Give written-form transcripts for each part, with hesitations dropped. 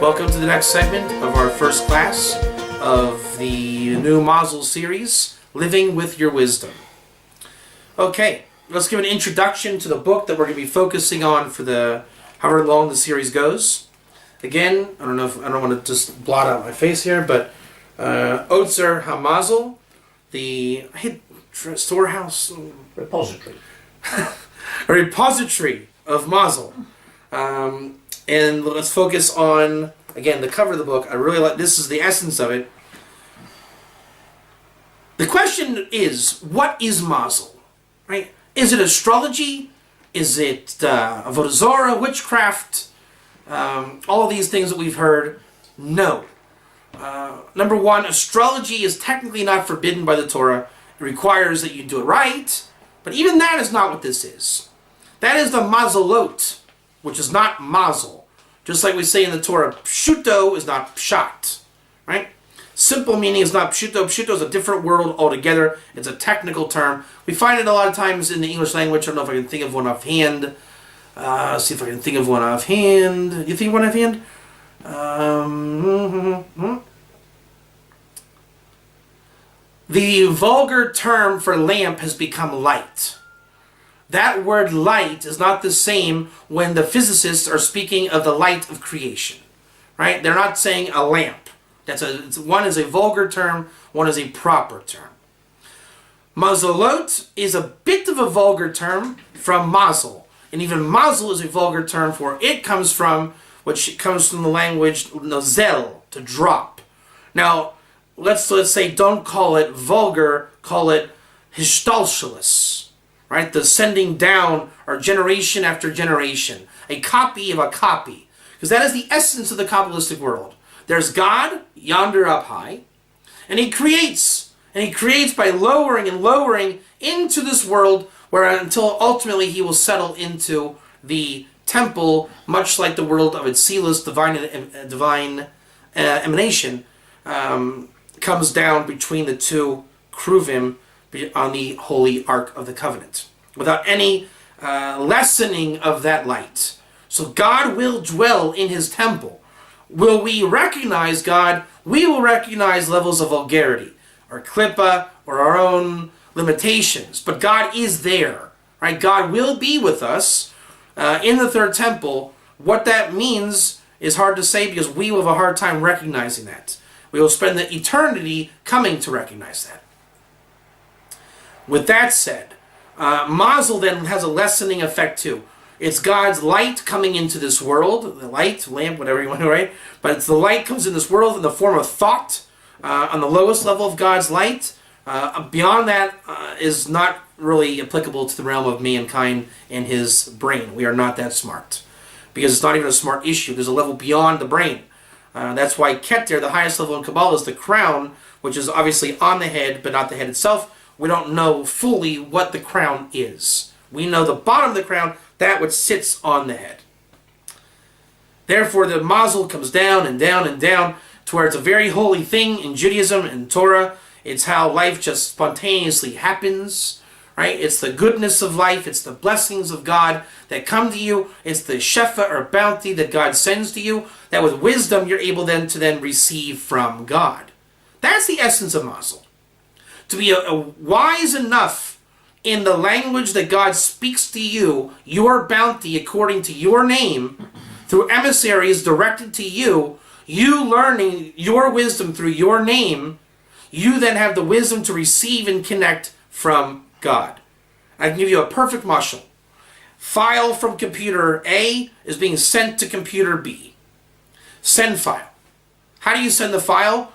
Welcome to the next segment of our first class of the new Mazal series, Living with Your Wisdom. Okay, let's give an introduction to the book that we're going to be focusing on for the however long the series goes. Again, I don't want to just blot out my face here, but Otzer HaMazal, the storehouse repository. A repository of Mazal. And let's focus on, again, the cover of the book. I really like, this is the essence of it. The question is, what is Mazal? Right? Is it astrology? Is it avodah zarah, witchcraft? All of these things that we've heard? No. Number one, astrology is technically not forbidden by the Torah. It requires that you do it right. But even that is not what this is. That is the mazalot, which is not Mazal. Just like we say in the Torah, pshuto is not pshat, right? Simple meaning is not pshuto. Pshuto is a different word altogether. It's a technical term. We find it a lot of times in the English language. I don't know if I can think of one offhand. See if I can think of one offhand. You think of one offhand? The vulgar term for lamp has become light. That word light is not the same when the physicists are speaking of the light of creation, right? They're not saying a lamp. One is a vulgar term, one is a proper term. Mazalot is a bit of a vulgar term from Mazal, and even Mazal is a vulgar term for it comes from the language nozel, to drop. Now, let's say don't call it vulgar, call it hishtalshelus. Right, the sending down or generation after generation, a copy of a copy. Because that is the essence of the Kabbalistic world. There's God, yonder up high, and He creates. And He creates by lowering and lowering into this world until ultimately He will settle into the temple, much like the world of Atzilus, divine emanation, comes down between the two Kruvim, on the Holy Ark of the Covenant, without any lessening of that light. So God will dwell in His temple. Will we recognize God? We will recognize levels of vulgarity, or klippa, or our own limitations. But God is there, right? God will be with us in the third temple. What that means is hard to say because we will have a hard time recognizing that. We will spend the eternity coming to recognize that. With that said, Mazal then has a lessening effect too. It's God's light coming into this world, the light, lamp, whatever you want to write, but it's the light comes in this world in the form of thought, on the lowest level of God's light. Beyond that is not really applicable to the realm of mankind and his brain. We are not that smart, because it's not even a smart issue. There's a level beyond the brain. That's why Keter, the highest level in Kabbalah, is the crown, which is obviously on the head, but not the head itself. We don't know fully what the crown is. We know the bottom of the crown, that which sits on the head. Therefore, the Mazal comes down and down and down to where it's a very holy thing in Judaism and Torah. It's how life just spontaneously happens, right? It's the goodness of life. It's the blessings of God that come to you. It's the shefa or bounty that God sends to you, that with wisdom you're able then to receive from God. That's the essence of Mazal. To be wise enough in the language that God speaks to you, your bounty according to your name, through emissaries directed to you, you learning your wisdom through your name, you then have the wisdom to receive and connect from God. I can give you a perfect mashal. File from computer A is being sent to computer B. Send file. How do you send the file?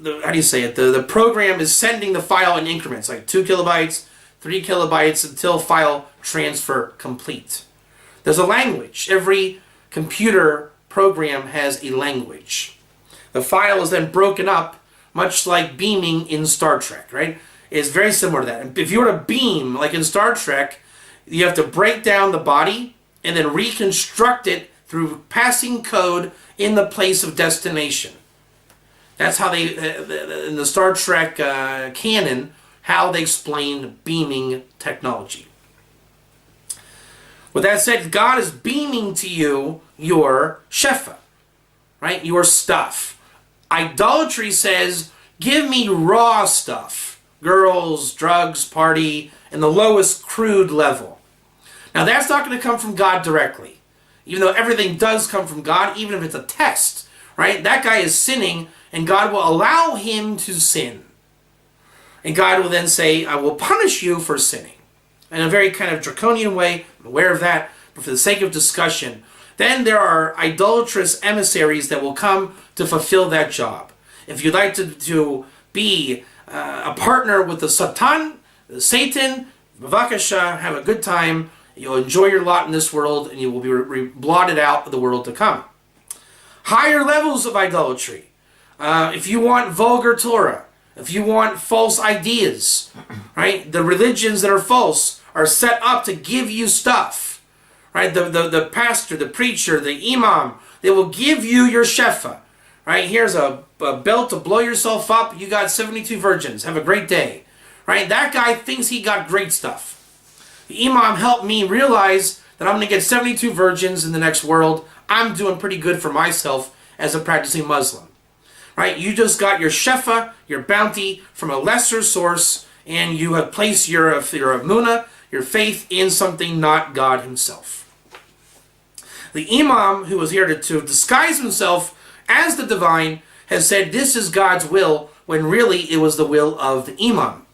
How do you say it? The program is sending the file in increments, like 2 kilobytes, 3 kilobytes, until file transfer complete. There's a language. Every computer program has a language. The file is then broken up, much like beaming in Star Trek, right? It's very similar to that. And if you were to beam, like in Star Trek, you have to break down the body and then reconstruct it through passing code in the place of destination. That's how they, in the Star Trek canon, how they explain beaming technology. With that said, God is beaming to you your shefa, right? Your stuff. Idolatry says, give me raw stuff. Girls, drugs, party, and the lowest crude level. Now that's not going to come from God directly. Even though everything does come from God, even if it's a test, right? That guy is sinning, and God will allow him to sin. And God will then say, I will punish you for sinning. In a very kind of draconian way, I'm aware of that, but for the sake of discussion, then there are idolatrous emissaries that will come to fulfill that job. If you'd like to be a partner with the Satan, Bavakasha, have a good time. You'll enjoy your lot in this world, and you will be blotted out of the world to come. Higher levels of idolatry. If you want vulgar Torah, if you want false ideas, right? The religions that are false are set up to give you stuff, right? The pastor, the preacher, the imam, they will give you your shefa, right? Here's a belt to blow yourself up. You got 72 virgins. Have a great day, right? That guy thinks he got great stuff. The imam helped me realize that I'm going to get 72 virgins in the next world. I'm doing pretty good for myself as a practicing Muslim. Right? You just got your shefa, your bounty, from a lesser source, and you have placed your emunah, your faith, in something not God himself. The imam, who was here to disguise himself as the divine, has said this is God's will, when really it was the will of the imam.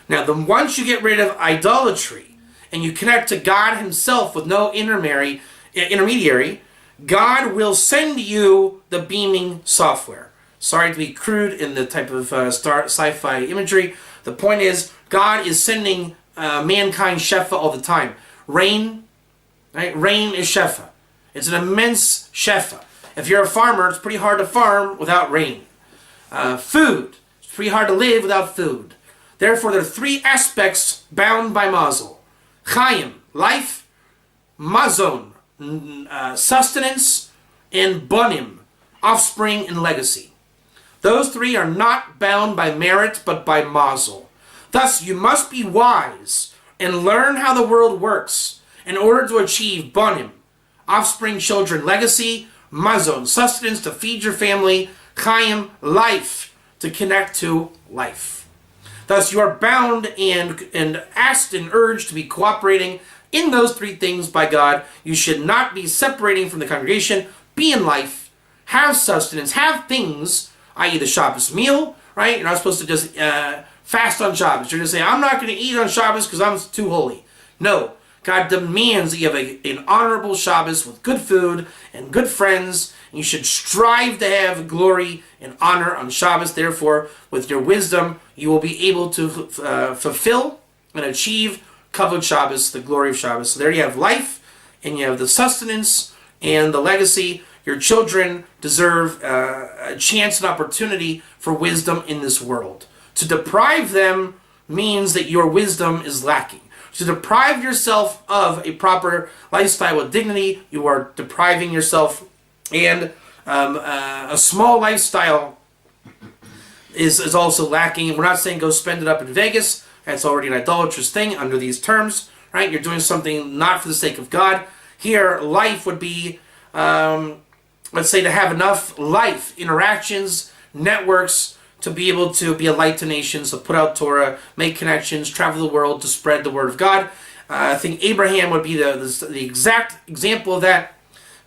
Now, once you get rid of idolatry, and you connect to God himself with no intermediary, God will send you the beaming software. Sorry to be crude in the type of sci-fi imagery. The point is, God is sending mankind shefa all the time. Rain, right? Rain is shefa. It's an immense shefa. If you're a farmer, it's pretty hard to farm without rain. Food, it's pretty hard to live without food. Therefore, there are three aspects bound by Mazal. Chaim, life; Mazon, sustenance; and Bonim, offspring and legacy. Those three are not bound by merit, but by Mazal. Thus, you must be wise and learn how the world works in order to achieve Bonim, offspring, children, legacy; Mazon, sustenance to feed your family; Chaim, life, to connect to life. Thus, you are bound and asked and urged to be cooperating in those three things by God. You should not be separating from the congregation. Be in life, have sustenance, have things, i.e. the Shabbos meal, right? You're not supposed to just fast on Shabbos. You're going to say, I'm not going to eat on Shabbos because I'm too holy. No. God demands that you have an honorable Shabbos with good food and good friends. And you should strive to have glory and honor on Shabbos. Therefore, with your wisdom, you will be able to fulfill and achieve Kavod Shabbos, the glory of Shabbos. So there you have life, and you have the sustenance and the legacy. Your children deserve a chance and opportunity for wisdom in this world. To deprive them means that your wisdom is lacking. To deprive yourself of a proper lifestyle with dignity, you are depriving yourself. And a small lifestyle is also lacking. We're not saying go spend it up in Vegas. That's already an idolatrous thing under these terms, right? You're doing something not for the sake of God. Here, life would be, let's say, to have enough life, interactions, networks, to be able to be a light to nations, to put out Torah, make connections, travel the world to spread the word of God. I think Abraham would be the exact example of that.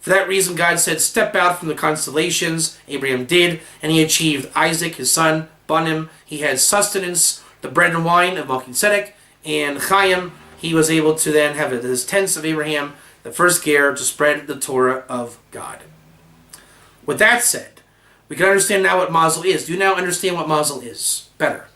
For that reason, God said, step out from the constellations. Abraham did, and he achieved Isaac, his son, Bonim. He had sustenance, the bread and wine of Melchizedek, and Chaim. He was able to then have his tents of Abraham, the first ger, to spread the Torah of God. With that said, we can understand now what Mazal is. Do you now understand what Mazal is better?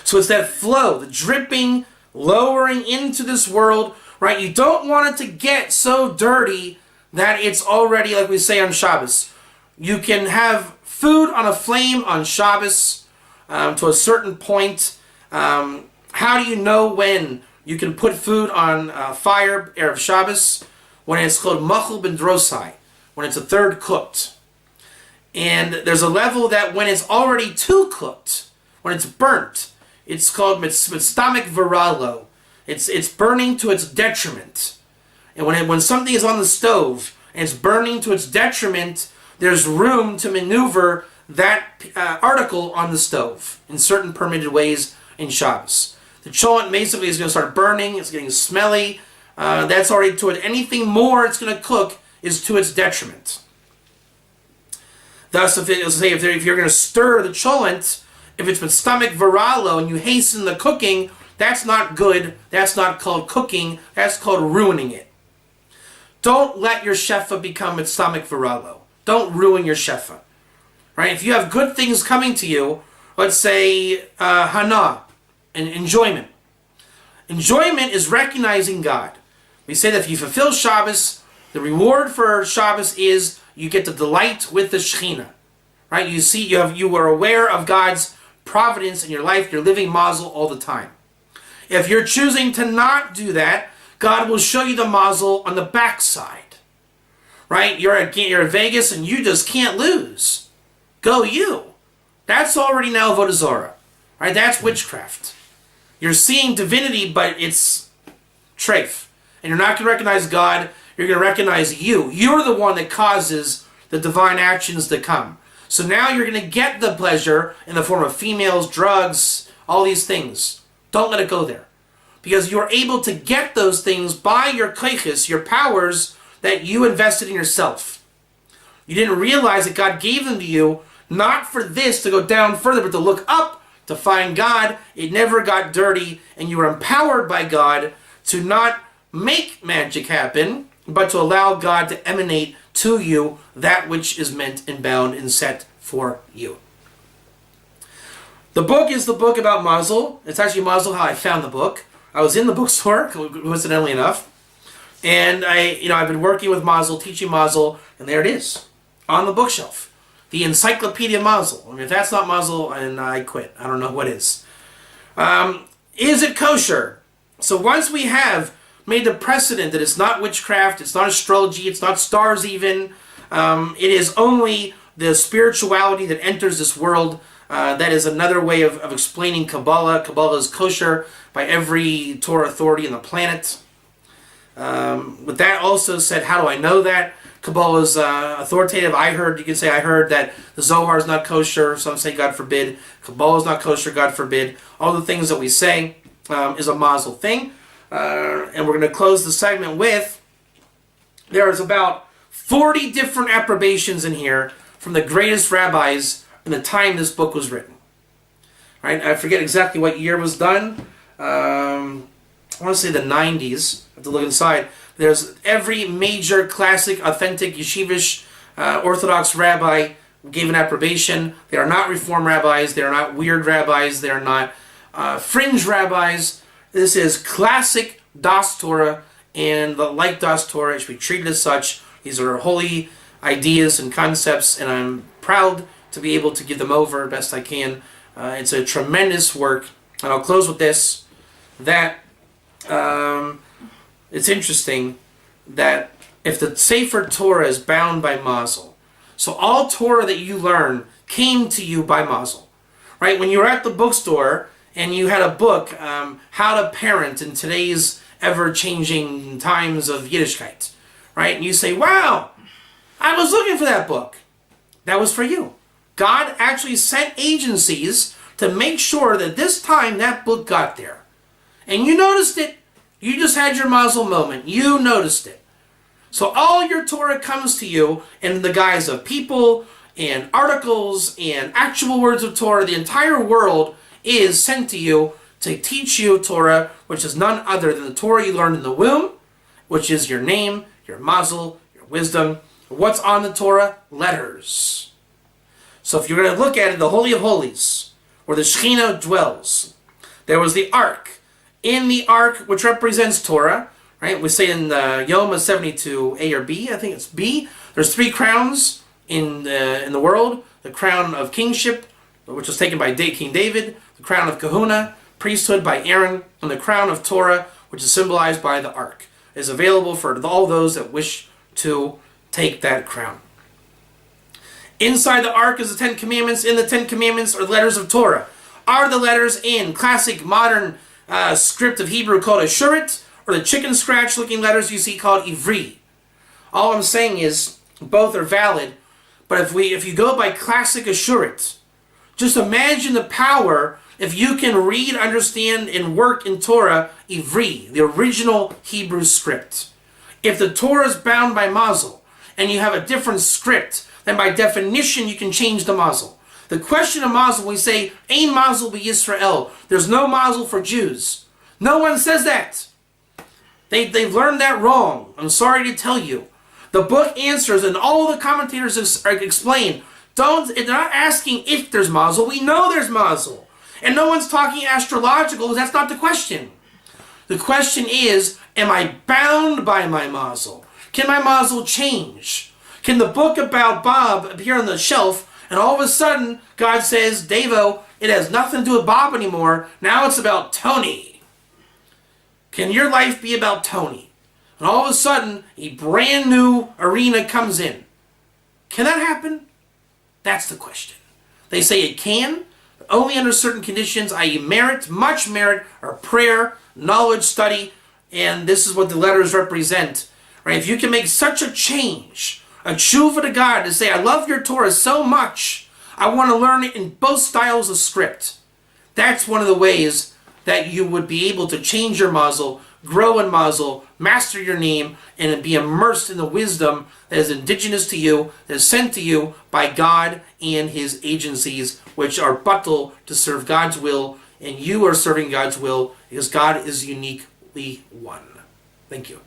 So it's that flow, the dripping, lowering into this world, right? You don't want it to get so dirty that it's already, like we say on Shabbos. You can have food on a flame on Shabbos to a certain point. How do you know when you can put food on fire, Erev Shabbos? When it's called Machul Ben Drosai, when it's a third cooked. And there's a level that when it's already too cooked, when it's burnt, it's called Mitztamik Viralo. It's burning to its detriment. And when something is on the stove and it's burning to its detriment, there's room to maneuver that article on the stove in certain permitted ways in Shabbos. The cholent basically is going to start burning. It's getting smelly. That's already to it. Anything more it's going to cook is to its detriment. Thus, if you're going to stir the cholent, if it's with stomach viralo and you hasten the cooking, that's not good. That's not called cooking. That's called ruining it. Don't let your shefa become with stomach viralo. Don't ruin your shefa. Right? If you have good things coming to you, let's say hana, and enjoyment. Enjoyment is recognizing God. We say that if you fulfill Shabbos, the reward for Shabbos is you get to delight with the Shekhinah. Right? You are aware of God's providence in your life. You're living Mazal all the time. If you're choosing to not do that, God will show you the Mazal on the backside. Right? You're at Vegas and you just can't lose. Go you. That's already now Avodah Zarah. Right? That's witchcraft. You're seeing divinity, but it's treif. And you're not going to recognize God. You're going to recognize you. You're the one that causes the divine actions to come. So now you're going to get the pleasure in the form of females, drugs, all these things. Don't let it go there. Because you're able to get those things by your koiches, your powers that you invested in yourself. You didn't realize that God gave them to you, not for this to go down further, but to look up, to find God. It never got dirty, and you were empowered by God to not make magic happen, but to allow God to emanate to you that which is meant and bound and set for you. The book is the book about Mazal. It's actually Mazal how I found the book. I was in the bookstore, coincidentally enough, and I've been working with Mazal, teaching Mazal, and there it is, on the bookshelf. The Encyclopedia Mazal. I mean, if that's not Mazal, and I quit. I don't know what is. Is it kosher? So once we have made the precedent that it's not witchcraft, it's not astrology, it's not stars even, it is only the spirituality that enters this world. That is another way of explaining Kabbalah. Kabbalah is kosher by every Torah authority on the planet. With that also said, how do I know that? Kabbalah is authoritative. You can say I heard that the Zohar is not kosher. Some say God forbid. Kabbalah is not kosher, God forbid. All the things that we say is a Mazal thing. And we're going to close the segment with, there's about 40 different approbations in here from the greatest rabbis in the time this book was written. Right? I forget exactly what year it was done. I want to say the 90s. I have to look inside. There's every major, classic, authentic, yeshivish, Orthodox rabbi gave an approbation. They are not Reform rabbis. They are not weird rabbis. They are not fringe rabbis. This is classic Das Torah, and like Das Torah, it should be treated as such. These are holy ideas and concepts, and I'm proud to be able to give them over best I can. It's a tremendous work. And I'll close with this, that it's interesting that if the Sefer Torah is bound by Mazal, so all Torah that you learn came to you by Mazal. Right? When you were at the bookstore and you had a book, How to Parent in Today's Ever-Changing Times of Yiddishkeit, right? And you say, wow, I was looking for that book. That was for you. God actually sent agencies to make sure that this time that book got there. And you noticed it. You just had your Mazal moment. You noticed it. So all your Torah comes to you in the guise of people and articles and actual words of Torah. The entire world is sent to you to teach you Torah, which is none other than the Torah you learned in the womb, which is your name, your Mazal, your wisdom. What's on the Torah? Letters. So if you're going to look at it, the Holy of Holies, where the Shekhinah dwells, there was the Ark. In the Ark, which represents Torah, right? We say in the Yom 72 A or B, I think it's B. There's 3 crowns in the world. The crown of kingship, which was taken by King David. The crown of Kahuna, priesthood by Aaron. And the crown of Torah, which is symbolized by the Ark, is available for all those that wish to take that crown. Inside the Ark is the 10 Commandments. In the 10 Commandments are the letters of Torah. Are the letters in classic modern script of Hebrew called a shurit, or the chicken scratch looking letters you see called Ivri. All I'm saying is both are valid, but if you go by classic Ashurit, just imagine the power if you can read, understand, and work in Torah Ivri, the original Hebrew script. If the Torah is bound by Mazal, and you have a different script, then by definition you can change the Mazal. The question of Mazal, we say, Ein Mazal b'Yisrael. There's no Mazal for Jews. No one says that. They've learned that wrong. I'm sorry to tell you. The book answers, and all the commentators explain, they're not asking if there's Mazal. We know there's Mazal. And no one's talking astrological, because that's not the question. The question is, am I bound by my Mazal? Can my Mazal change? Can the book about Bob appear on the shelf, and all of a sudden, God says, Devo, it has nothing to do with Bob anymore. Now it's about Tony. Can your life be about Tony? And all of a sudden, a brand new arena comes in. Can that happen? That's the question. They say it can, but only under certain conditions, i.e. merit, much merit, or prayer, knowledge, study, and this is what the letters represent. Right? If you can make such a change, a tshuva to God, to say, I love your Torah so much, I want to learn it in both styles of script. That's one of the ways that you would be able to change your Mazal, grow in Mazal, master your name, and be immersed in the wisdom that is indigenous to you, that is sent to you by God and His agencies, which are batal to serve God's will, and you are serving God's will because God is uniquely one. Thank you.